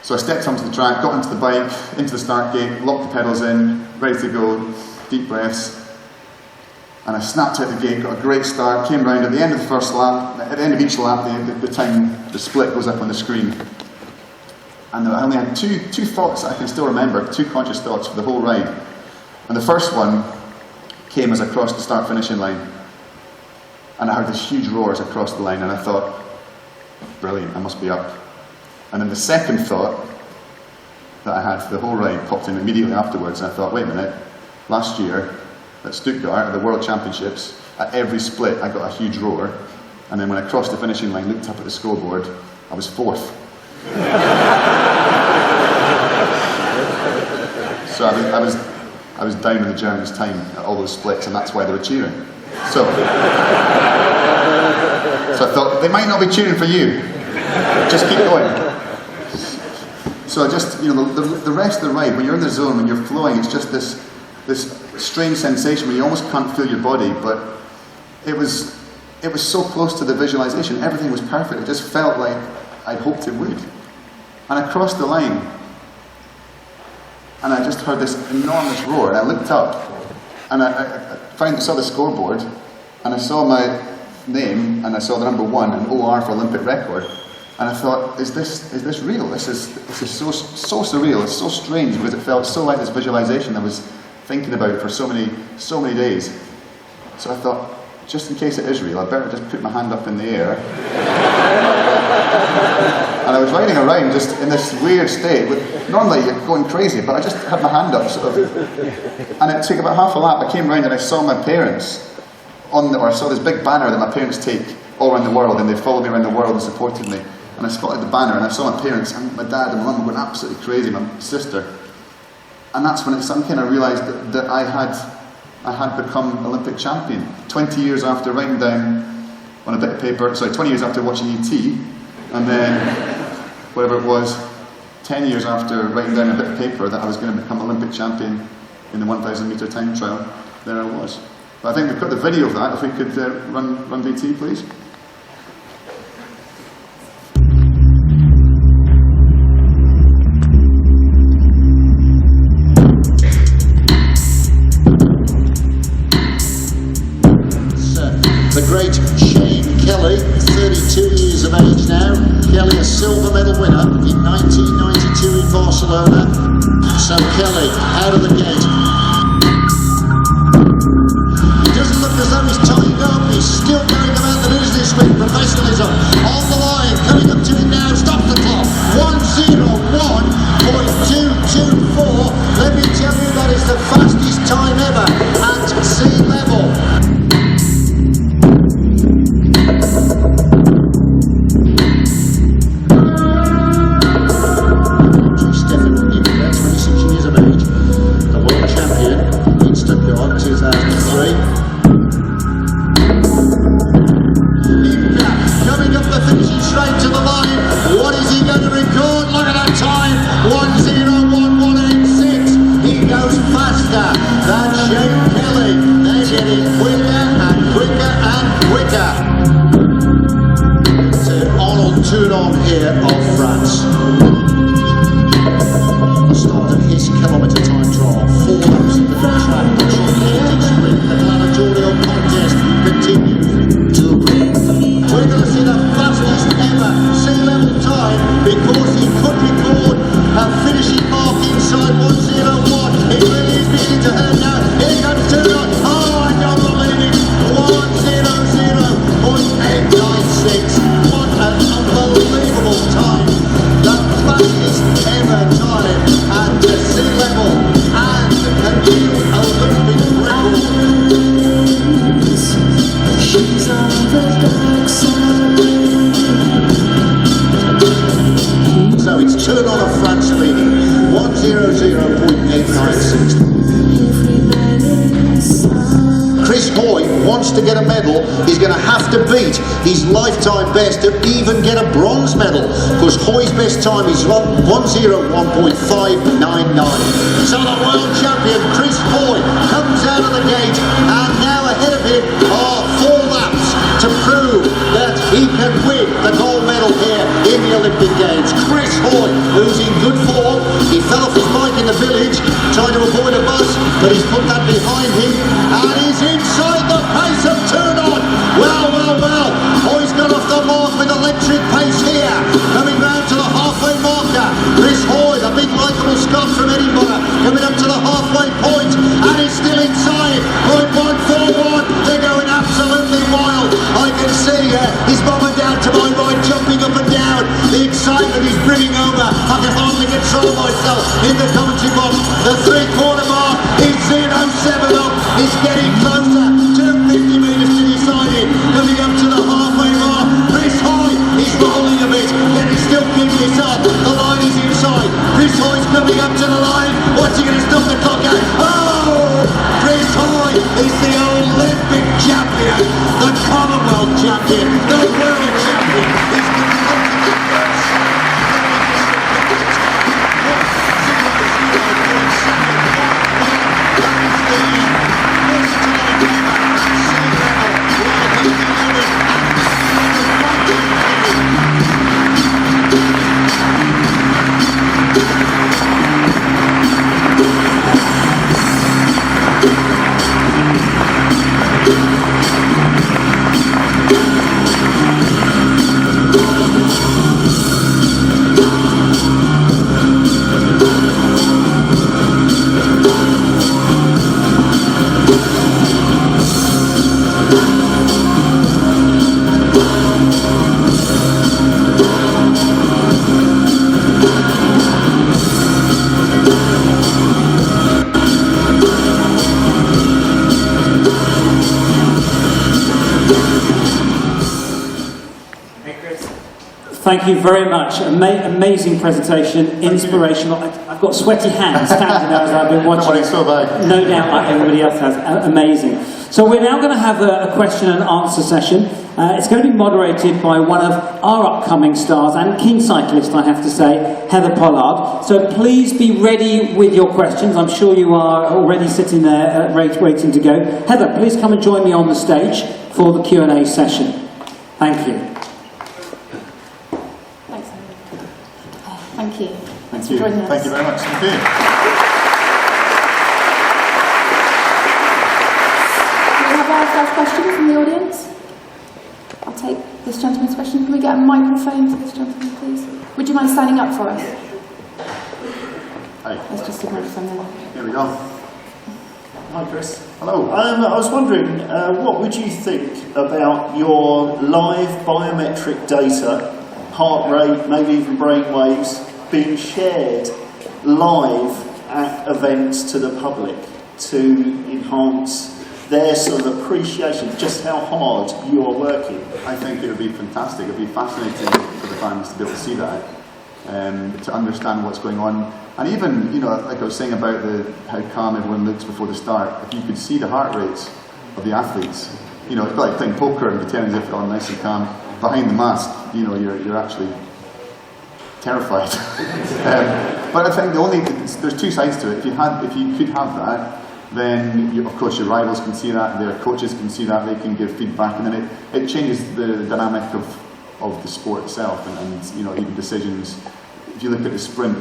So I stepped onto the track, got into the bike, into the start gate, locked the pedals in, ready to go, deep breaths. And I snapped out the gate, got a great start, came round at the end of the first lap. At the end of each lap, the time, the split goes up on the screen. And I only had two thoughts that I can still remember, 2 conscious thoughts for the whole ride. And the first one came as I crossed the start-finishing line. And I heard this huge roar as I crossed the line, and I thought, brilliant, I must be up. And then the second thought that I had for the whole ride popped in immediately afterwards, and I thought, wait a minute, last year at Stuttgart, at the World Championships, at every split I got a huge roar, and then when I crossed the finishing line, looked up at the scoreboard, I was 4th. So I was down in the Germans' time at all those splits, and that's why they were cheering. So I thought, they might not be cheering for you. Just keep going. So I just, you know, the rest of the ride, when you're in the zone, when you're flowing, it's just this strange sensation where you almost can't feel your body, but it was so close to the visualization. Everything was perfect. It just felt like I'd hoped it would. And I crossed the line, and I just heard this enormous roar, and I looked up, and I saw the scoreboard, and I saw my name, and I saw the number 1, and OR for Olympic record, and I thought, is this real? This is so surreal, it's so strange, because it felt so like this visualization I was thinking about for so many days. So I thought, just in case it is real, I better just put my hand up in the air. And I was riding around just in this weird state. Normally you're going crazy, but I just had my hand up sort of. And it took about half a lap. I came round and I saw my parents I saw this big banner that my parents take all around the world, and they followed me around the world and supported me. And I spotted the banner, and I saw my parents, and my dad and my mum were going absolutely crazy, my sister. And that's when I kind of realised that I had become Olympic champion. 20 years after writing down on a bit of paper, 20 years after watching ET, and then, whatever it was, 10 years after writing down a bit of paper that I was going to become Olympic champion in the 1,000 metre time trial, there I was. But I think we've got the video of that. If we could run BT, please.
The great Shane Kelly, 32 years of age now. Kelly, a silver medal winner in 1992 in Barcelona. So Kelly, out of the gate. He doesn't look as though he's tied up. He's still going about the business with professionalism. On the line, coming up to it now. Stop the clock. 1:01.224. Let me tell you, that is the fastest time ever at sea level. Toulon here of France. The start of his kilometre time trial. 4 laps of the track. The truncated sprint. The gladiatorial contest continues. We're going to see the fastest ever sea level time, because he could record a finishing mark inside 1:01. It really is beginning to hurt now. Here comes Toulon. Oh, I don't believe it. 1:00.896. What an unbelievable time. The fastest ever time at the sea level, and a new Olympic record.
She's on the dark side.
So it's Toulon of France leading 1:00.896. Chris Hoy wants to get a medal. He's going to have to beat his lifetime best to even get a bronze medal, because Hoy's best time is 1:01.599. So the world champion Chris Hoy comes out of the gate, and now ahead of him are 4 laps to prove that he can win the gold medal here in the Olympic Games. Chris Hoy, who's in good form, he fell off his bike in the village trying to avoid a bus, but he's put that behind him, and he's inside the pace of Toulon. Well, Hoy's got off the mark with electric pace here, coming round to the halfway marker. Chris Hoy, the big likeable Scot from Edinburgh, coming up to the halfway point, and he's still inside. 0.141, they're going absolutely wild. I can see his mum and dad to my right jumping up and down. The excitement is brimming over. I can hardly control myself in the commentary box. The 3/4 mark is 0.7 up. He's getting closer. 250 metres to decide it. Coming up to the halfway mark. Chris Hoy is rolling a bit, yet he's still keeping this up. The line is inside. Chris Hoy's coming up to the line. What's he going to stop the clock at? Oh! Chris Hoy is the Olympic champion, the Commonwealth champion, the world champion. He's the
Thank you very much. Amazing presentation, inspirational. I've got sweaty hands standing there as I've been watching.
Don't worry, so bad.
No doubt, like everybody else has. Amazing. So we're now going to have a question and answer session. It's going to be moderated by one of our upcoming stars and keen cyclist, I have to say, Heather Pollard. So please be ready with your questions. I'm sure you are already sitting there waiting to go. Heather, please come and join me on the stage for the Q&A session. Thank you.
Thanks. Thank you.
Thank you. Thank you very much. Thank you.
Do we have our first question from the audience? I'll take this gentleman's question. Can we get a microphone to this gentleman, please? Would you mind standing up for us?
Hi.
There's just a microphone there.
Here we go.
Hi, Chris.
Hello.
I was wondering, what would you think about your live biometric data, heart rate, maybe even brain waves, being shared live at events to the public to enhance their sort of appreciation of just how hard you are working?
I think it would be fantastic. It would be fascinating for the fans to be able to see that, to understand what's going on. And even, you know, like I was saying about how calm everyone looks before the start, if you could see the heart rates of the athletes, you know, it's like playing poker and pretending as if they're all nice and calm. Behind the mask, you know, you're actually terrified. But I think there's two sides to it. If you could have that, then of course your rivals can see that, their coaches can see that, they can give feedback, and then it changes the dynamic of the sport itself, and you know, even decisions. If you look at the sprint,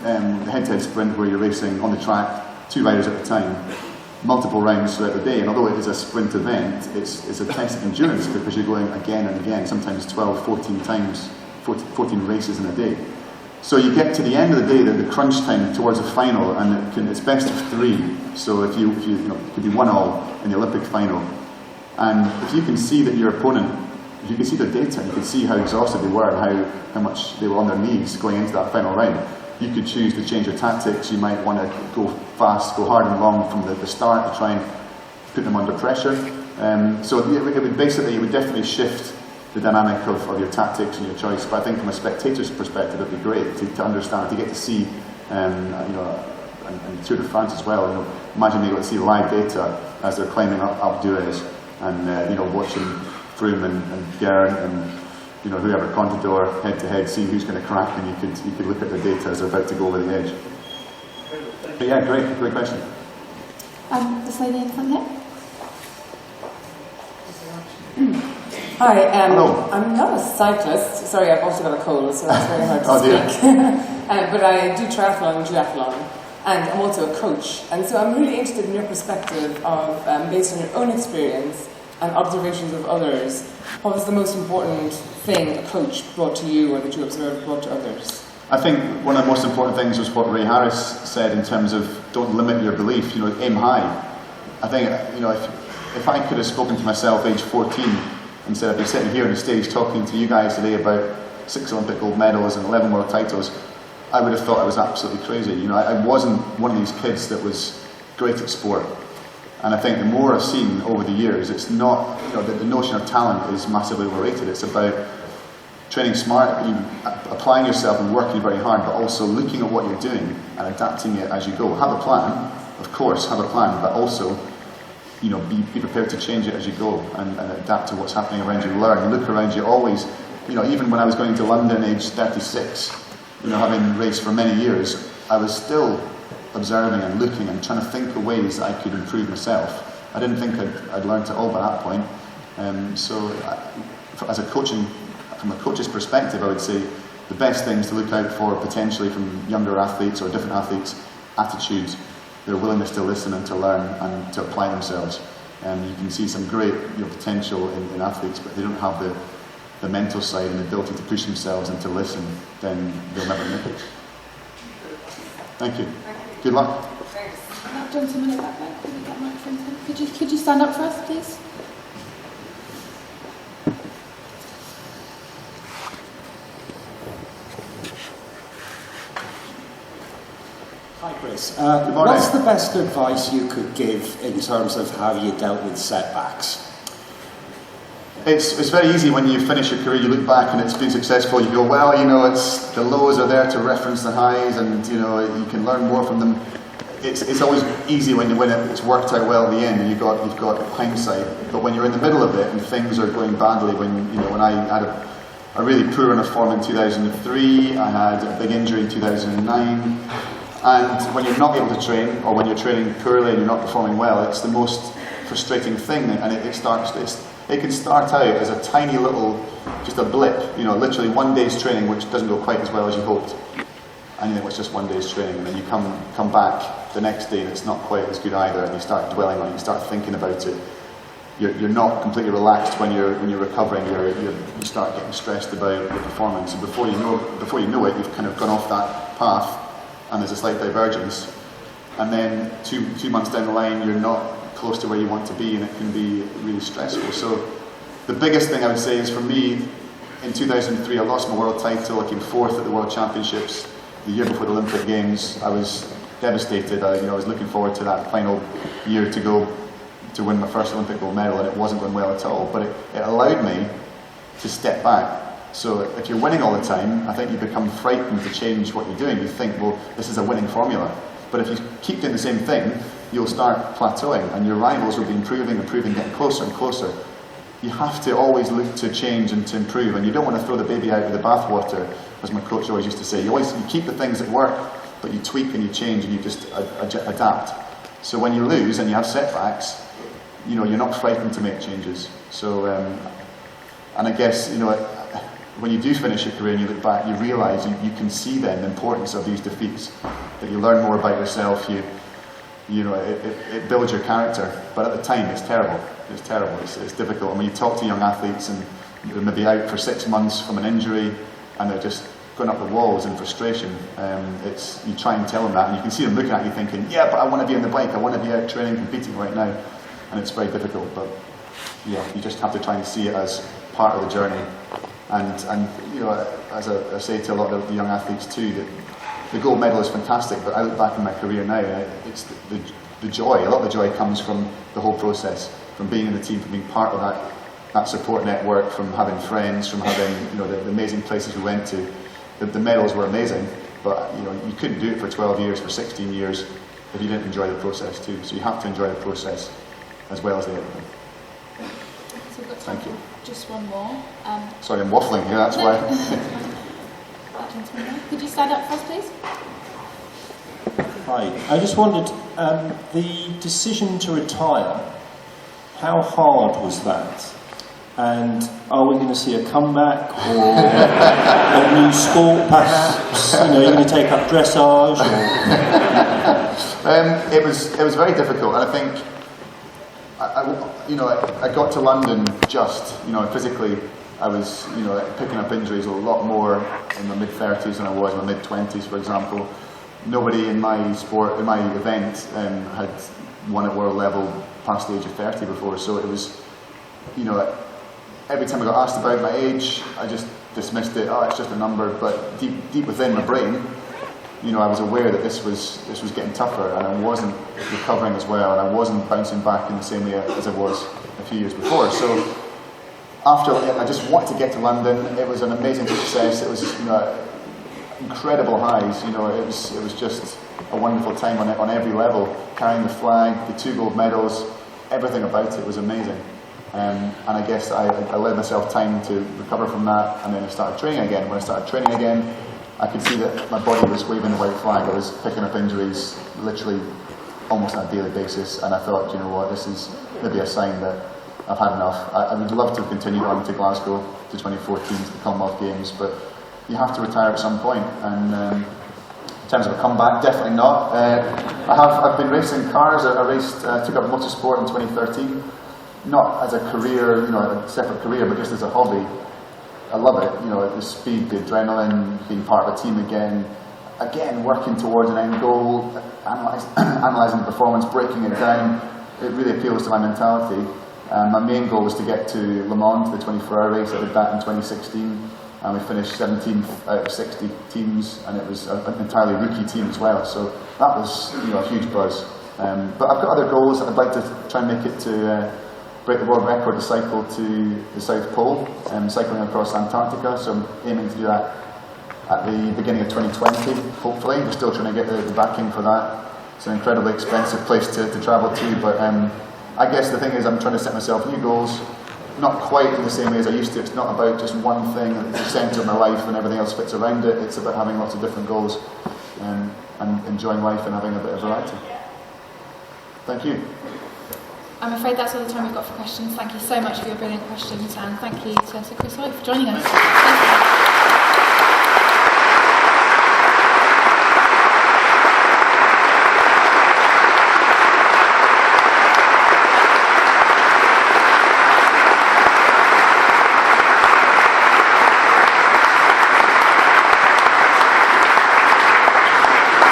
the head-to-head sprint where you're racing on the track, 2 riders at a time, multiple rounds throughout the day, and although it is a sprint event, it's a test of endurance because you're going again and again, sometimes 12, 14 times, 14 races in a day. So you get to the end of the day, the crunch time towards a final, and it's best of 3. So if you know, it could be 1-1 in the Olympic final, and if you can see that your opponent, if you can see their data, you can see how exhausted they were and how much they were on their knees going into that final round, you could choose to change your tactics. You might want to go fast, go hard and long from the start to try and put them under pressure. So it would definitely shift the dynamic of your tactics and your choice. But I think from a spectator's perspective, it'd be great to understand, to get to see, you know, and Tour de France as well. You know, imagine they got to see live data as they're climbing up Alpe d'Huez, and you know, watching Froome and Geraint and you know, whoever, Contador, head to head, seeing who's going to crack, and you could look at the data as they're about to go over the edge. But yeah, great question.
This lady in front here.
Hi,
Hello.
I'm not a cyclist. Sorry, I've also got a cold, so it's very hard to speak. But I do triathlon and duathlon, and I'm also a coach. And so I'm really interested in your perspective of, based on your own experience and observations of others, what was the most important thing a coach brought to you, or that you observed brought to others?
I think one of the most important things was what Ray Harris said in terms of don't limit your belief, you know, aim high. I think, you know, if I could have spoken to myself age 14 and said I'd be sitting here on the stage talking to you guys today about 6 Olympic gold medals and 11 world titles, I would have thought I was absolutely crazy. You know, I wasn't one of these kids that was great at sport. And I think the more I've seen over the years, it's not, you know, the notion of talent is massively overrated. It's about training smart, applying yourself and working very hard, but also looking at what you're doing and adapting it as you go. Have a plan, of course, have a plan, but also, you know, be prepared to change it as you go and adapt to what's happening around you. Learn, look around you always. You know, even when I was going to London age 36, you know, having raced for many years, I was still observing and looking and trying to think of ways that I could improve myself. I didn't think I'd learned it all by that point. From a coach's perspective, I would say the best things to look out for potentially from younger athletes or different athletes, attitudes, their willingness to listen and to learn and to apply themselves. And you can see some great, you know, potential in athletes, but they don't have the mental side and the ability to push themselves and to listen, then they'll never make it. Thank you. Good luck.
That gentleman at that back, could you get a microphone to him? Could you stand up for us, please?
Hi Chris, what's the best advice you could give in terms of how you dealt with setbacks?
It's very easy when you finish your career, you look back and it's been successful, you go, well, you know, it's the lows are there to reference the highs, and you know, you can learn more from them. it's always easy when it's worked out well at the end and you've got hindsight. But when you're in the middle of it and things are going badly, when I had a really poor run of form in 2003, I had a big injury in 2009, and when you're not able to train, or when you're training poorly and you're not performing well, it's the most frustrating thing, and it can start out as a tiny little, just a blip, literally one day's training which doesn't go quite as well as you hoped. And you think, well, it's just one day's training, and then you come back the next day and it's not quite as good either, and you start dwelling on it, you start thinking about it. You're not completely relaxed when you're recovering. You start getting stressed about your performance, and before you know it, you've kind of gone off that path, and there's a slight divergence. And then two months down the line, you're not close to where you want to be, and it can be really stressful. So the biggest thing I would say is, for me, in 2003, I lost my world title. I came fourth at the World Championships. The year before the Olympic Games, I was devastated. I was looking forward to that final year to go to win my first Olympic gold medal, and it wasn't going well at all. But it allowed me to step back. So if you're winning all the time, I think you become frightened to change what you're doing. You think, well, this is a winning formula. But if you keep doing the same thing, you'll start plateauing, and your rivals will be improving, getting closer and closer. You have to always look to change and to improve, and you don't want to throw the baby out with the bathwater, as my coach always used to say. You keep the things that work, but you tweak and you change and you just adapt. So when you lose and you have setbacks, you're not frightened to make changes. So, and I guess, when you do finish your career and you look back, you realise you can see then the importance of these defeats, that you learn more about yourself, it builds your character. But at the time, it's terrible. It's terrible. It's difficult. And when you talk to young athletes and they're maybe out for 6 months from an injury and they're just going up the walls in frustration, you try and tell them that, and you can see them looking at you thinking, yeah, but I want to be on the bike. I want to be out training, competing right now. And it's very difficult. But yeah, you just have to try and see it as part of the journey. And as I say to a lot of the young athletes too, that the gold medal is fantastic, but I look back in my career now, it's the joy. A lot of the joy comes from the whole process, from being in the team, from being part of that support network, from having friends, from having the amazing places we went to. The medals were amazing, but you couldn't do it for 12 years, for 16 years, if you didn't enjoy the process too. So you have to enjoy the process as well as the outcome.
So we've got
Thank you.
Just one more.
Sorry, I'm waffling here, that's why.
That gentleman there. Could you stand up for us, please?
Hi. I just wondered, the decision to retire, how hard was that? And are we going to see a comeback or a new sport perhaps? You're going to take up dressage?
It was very difficult, and I think I got to London just, physically I was, picking up injuries a lot more in my mid-30s than I was in my mid-20s, for example. Nobody in my sport, in my event, had won at world level past the age of 30 before, so it was, every time I got asked about my age, I just dismissed it. Oh, it's just a number. But deep within my brain, I was aware that this was getting tougher, and I wasn't recovering as well, and I wasn't bouncing back in the same way as I was a few years before. So after I just wanted to get to London. It was an amazing success. It was incredible highs. It was just a wonderful time on every level. Carrying the flag, the 2 gold medals, everything about it was amazing. And I guess I allowed myself time to recover from that, and then I started training again. When I started training again, I could see that my body was waving the white flag. I was picking up injuries literally almost on a daily basis, and I thought, this is maybe a sign that I've had enough. I would love to have continued on to Glasgow, to 2014, to the Commonwealth Games, but you have to retire at some point. And in terms of a comeback, definitely not. I've been racing cars. I took up motorsport in 2013. Not as a career, a separate career, but just as a hobby. I love it, the speed, the adrenaline, being part of a team again, working towards an end goal, analysing the performance, breaking it down. It really appeals to my mentality. My main goal was to get to Le Mans, the 24-hour race. I did that in 2016, and we finished 17th out of 60 teams, and it was an entirely rookie team as well, so that was a huge buzz. But I've got other goals. I'd like to try and make it to break the world record to cycle to the South Pole, cycling across Antarctica, so I'm aiming to do that at the beginning of 2020, hopefully. We're still trying to get the backing for that. It's an incredibly expensive place to travel to, but I guess the thing is I'm trying to set myself new goals, not quite in the same way as I used to. It's not about just one thing at the centre of my life and everything else fits around it. It's about having lots of different goals and enjoying life and having a bit of variety. Thank you.
I'm afraid that's all the time we've got for questions. Thank you so much for your brilliant questions, and thank you to Chris White for joining us. Thank you.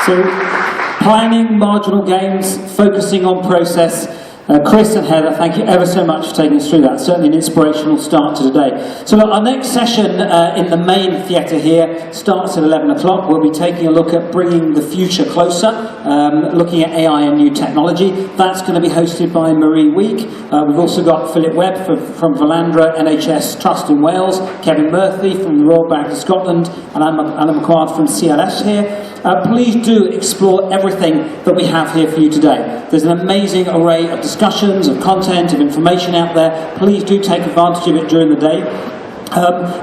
So, planning marginal gains, focusing on process. Chris and Heather, thank you ever so much for taking us through that. Certainly an inspirational start to today. So look, our next session in the main theatre here starts at 11 o'clock. We'll be taking a look at bringing the future closer, looking at AI and new technology. That's going to be hosted by Marie Week. We've also got Philip Webb from Valandra NHS Trust in Wales, Kevin Murphy from the Royal Bank of Scotland, and Anna McQuarrie from CLS here. Please do explore everything that we have here for you today. There's an amazing array of discussions, of content, of information out there. Please do take advantage of it during the day.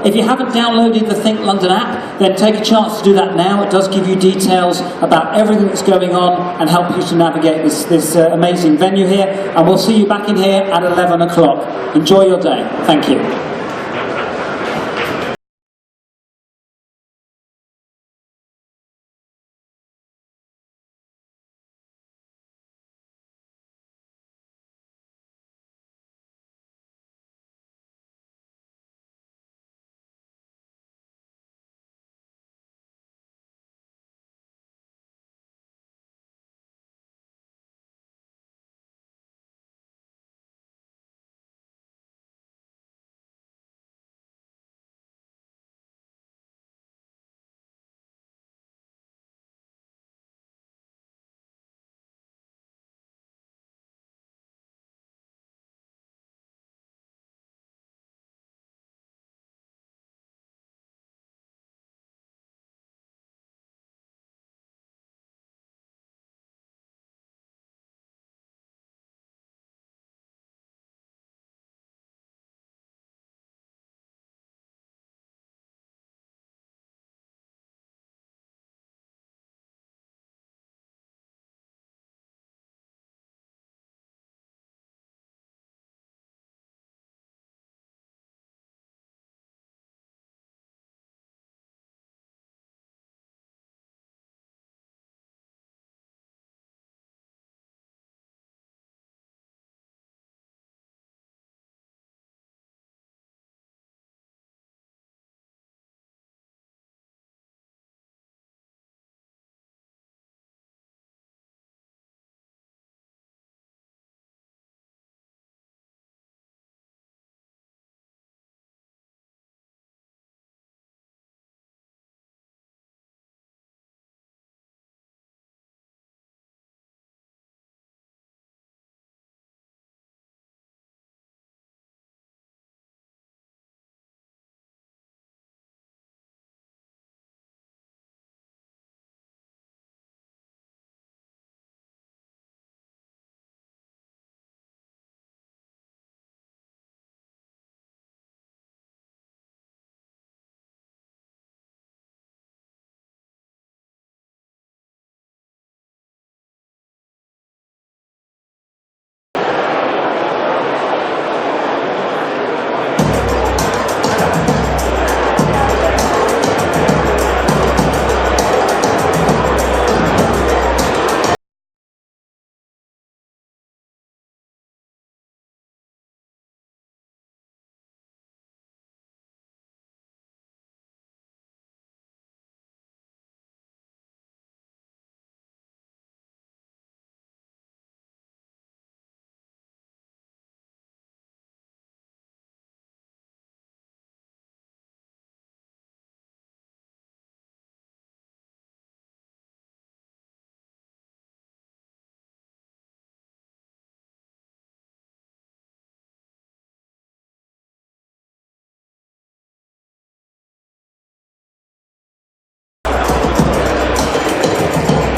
If you haven't downloaded the Think London app, then take a chance to do that now. It does give you details about everything that's going on and help you to navigate this amazing venue here. And we'll see you back in here at 11 o'clock. Enjoy your day. Thank you.